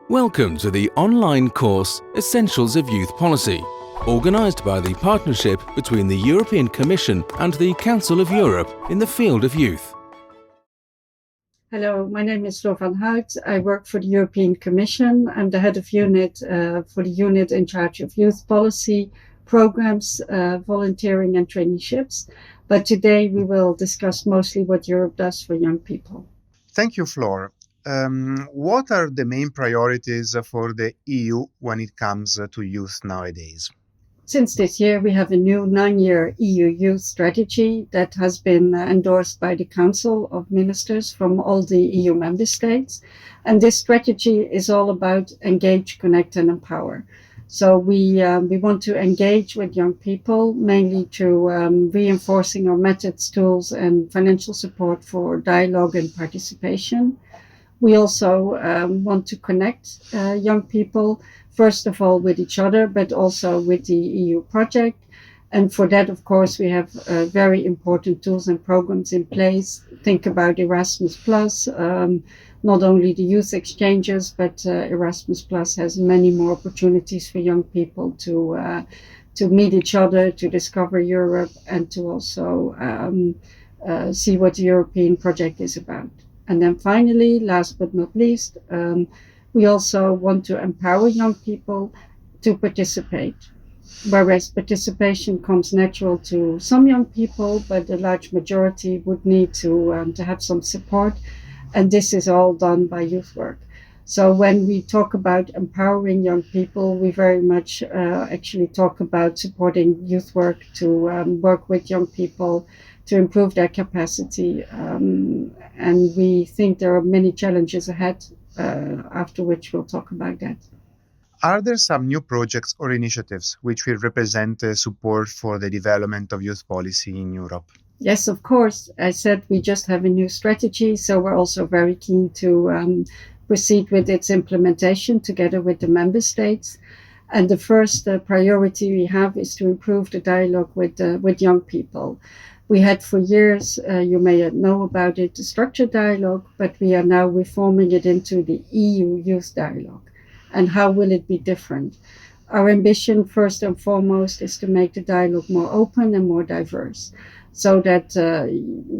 Welcome to the online course Essentials of Youth Policy, organised by the partnership between the European Commission and the Council of Europe in the field of youth. Hello, my name is Ms Floor van Houdt. I work for the European Commission. I'm the head of unit for the unit in charge of youth policy, programs, volunteering and traineeships. But today we will discuss mostly what Europe does for young people. Thank you, Floor. What are the main priorities for the EU when it comes to youth nowadays? Since this year, we have a new 9-year EU youth strategy that has been endorsed by the Council of Ministers from all the EU member states. And this strategy is all about engage, connect and empower. So we want to engage with young people, mainly through reinforcing our methods, tools and financial support for dialogue and participation. We also want to connect young people, first of all with each other, but also with the EU project. And for that, of course, we have very important tools and programs in place. Think about Erasmus+, not only the youth exchanges, but Erasmus+ has many more opportunities for young people to meet each other, to discover Europe, and to also see what the European project is about. And then finally, last but not least, we also want to empower young people to participate. Whereas participation comes natural to some young people, but the large majority would need to have some support. And this is all done by youth work. So when we talk about empowering young people, we very much actually talk about supporting youth work to work with young people to improve their capacity. And we think there are many challenges ahead, after which we'll talk about that. Are there some new projects or initiatives which will represent support for the development of youth policy in Europe? Yes, of course. I said we just have a new strategy, so we're also very keen to proceed with its implementation together with the member states. And the first priority we have is to improve the dialogue with young people. We had for years, you may know about it, the structured dialogue, but we are now reforming it into the EU Youth Dialogue. And how will it be different? Our ambition, first and foremost, is to make the dialogue more open and more diverse, so that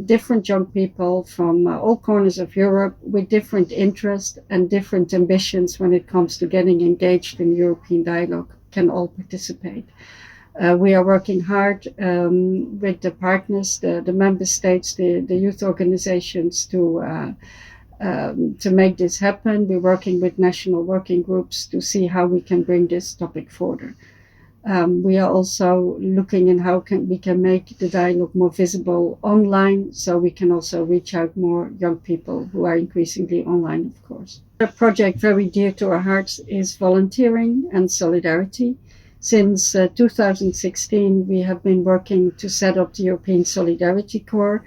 different young people from all corners of Europe with different interests and different ambitions when it comes to getting engaged in European dialogue can all participate. We are working hard with the partners, the member states, the youth organizations to make this happen. We're working with national working groups to see how we can bring this topic further. We are also looking in how we can make the dialogue more visible online, so we can also reach out more young people who are increasingly online, of course. A project very dear to our hearts is volunteering and solidarity. Since 2016, we have been working to set up the European Solidarity Corps.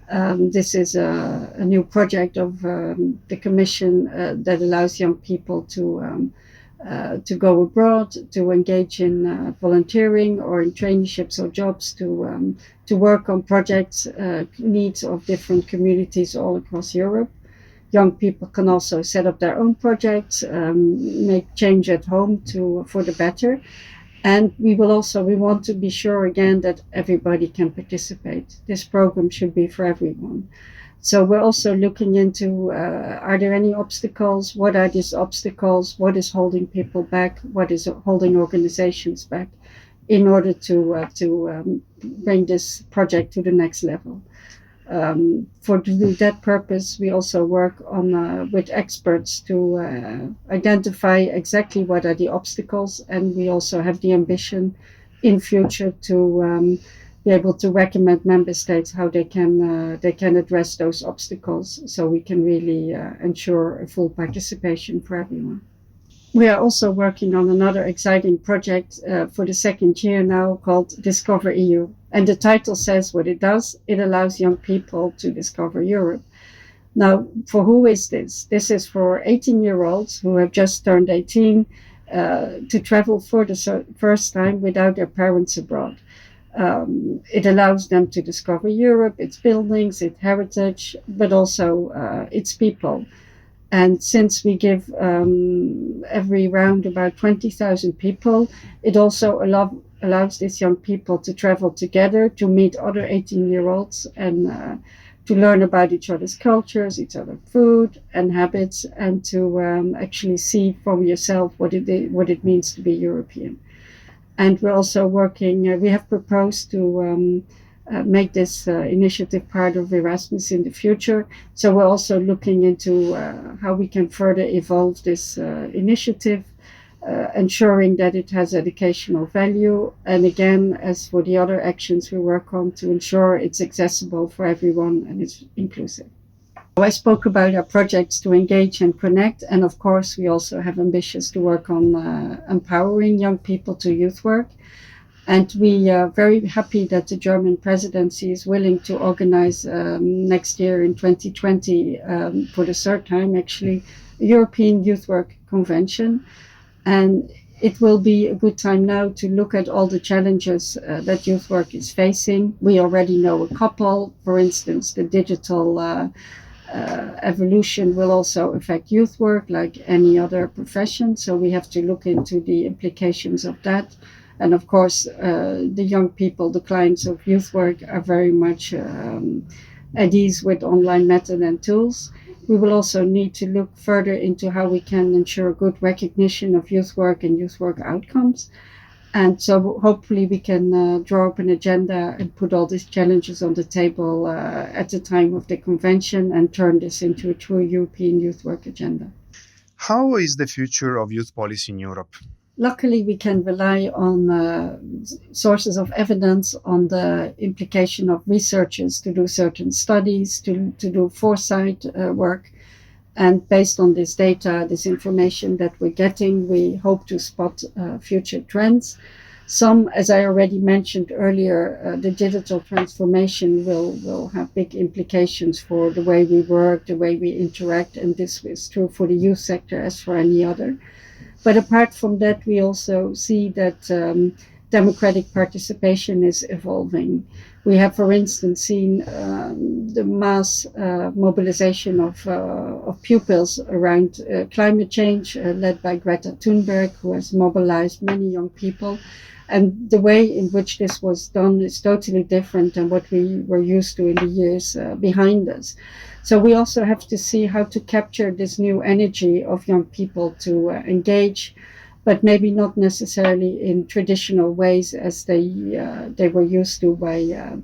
This is a new project of the Commission that allows young people to go abroad, to engage in volunteering or in traineeships or jobs, to work on projects, needs of different communities all across Europe. Young people can also set up their own projects, make change at home for the better. And we want to be sure again that everybody can participate. This program should be for everyone. So we're also looking into, are there any obstacles? What are these obstacles? What is holding people back? What is holding organizations back in order to bring this project to the next level? For that purpose, we also work on with experts to identify exactly what are the obstacles, and we also have the ambition in future to be able to recommend member states how they can address those obstacles, so we can really ensure a full participation for everyone. We are also working on another exciting project for the second year now called Discover EU. And the title says what it does. It allows young people to discover Europe. Now, for who is this? This is for 18-year-olds who have just turned 18 to travel for the first time without their parents abroad. It allows them to discover Europe, its buildings, its heritage, but also its people. And since we give every round about 20,000 people, it also allows these young people to travel together, to meet other 18-year-olds and to learn about each other's cultures, each other's food and habits, and to actually see for yourself what it means to be European. And we're also working, we have proposed to make this initiative part of Erasmus in the future. So we're also looking into how we can further evolve this initiative, ensuring that it has educational value. And again, as for the other actions we work on, to ensure it's accessible for everyone and it's inclusive. I spoke about our projects to engage and connect, and of course we also have ambitions to work on empowering young people to youth work. And we are very happy that the German presidency is willing to organize next year in 2020, for the third time actually, a European Youth Work Convention. And it will be a good time now to look at all the challenges that youth work is facing. We already know a couple. For instance, the digital evolution will also affect youth work like any other profession. So we have to look into the implications of that. And of course, the young people, the clients of youth work, are very much at ease with online method and tools. We will also need to look further into how we can ensure good recognition of youth work and youth work outcomes. And so hopefully we can draw up an agenda and put all these challenges on the table at the time of the convention and turn this into a true European youth work agenda. How is the future of youth policy in Europe? Luckily, we can rely on sources of evidence, on the implication of researchers to do certain studies, to do foresight work. And based on this data, this information that we're getting, we hope to spot future trends. Some, as I already mentioned earlier, the digital transformation will have big implications for the way we work, the way we interact, and this is true for the youth sector as for any other. But apart from that, we also see that democratic participation is evolving. We have, for instance, seen the mass mobilization of pupils around climate change, led by Greta Thunberg, who has mobilized many young people. And the way in which this was done is totally different than what we were used to in the years behind us. So we also have to see how to capture this new energy of young people to engage, but maybe not necessarily in traditional ways as they were used to by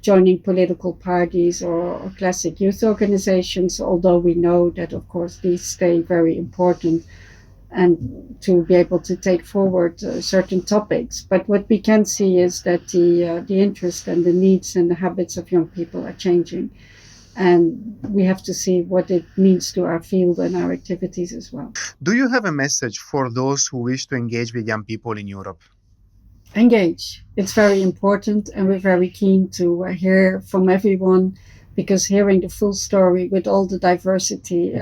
joining political parties or classic youth organizations, although we know that, of course, these stay very important and to be able to take forward certain topics. But what we can see is that the interest and the needs and the habits of young people are changing. And we have to see what it means to our field and our activities as well. Do you have a message for those who wish to engage with young people in Europe? Engage. It's very important, and we're very keen to hear from everyone, because hearing the full story with all the diversity,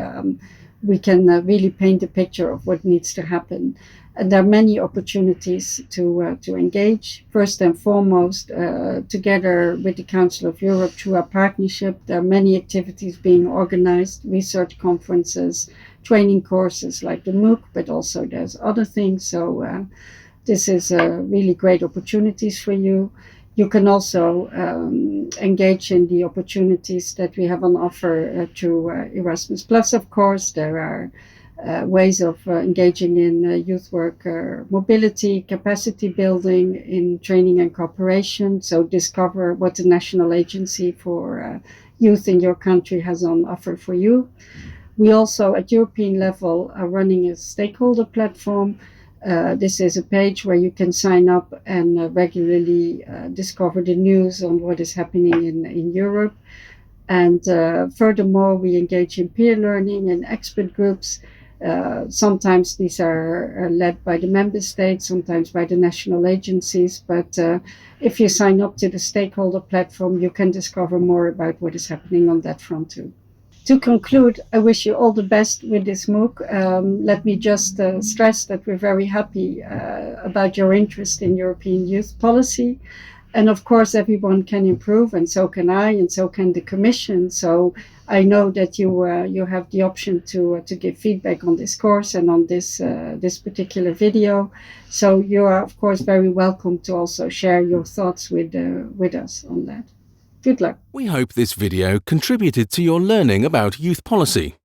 we can really paint a picture of what needs to happen. And there are many opportunities to engage. First and foremost, together with the Council of Europe through our partnership, there are many activities being organized, research conferences, training courses like the MOOC, but also there's other things. So this is really great opportunities for you. You can also engage in the opportunities that we have on offer through Erasmus Plus, of course. There are ways of engaging in youth worker mobility, capacity building, in training and cooperation. So discover what the National Agency for Youth in your country has on offer for you. We also, at European level, are running a stakeholder platform. This is a page where you can sign up and regularly discover the news on what is happening in Europe. And furthermore, we engage in peer learning and expert groups. Sometimes these are led by the member states, sometimes by the national agencies. But if you sign up to the stakeholder platform, you can discover more about what is happening on that front too. To conclude, I wish you all the best with this MOOC. Let me just stress that we're very happy about your interest in European youth policy. And of course, everyone can improve, and so can I, and so can the Commission. So I know that you have the option to give feedback on this course and on this particular video. So you are, of course, very welcome to also share your thoughts with us on that. Good luck. We hope this video contributed to your learning about youth policy.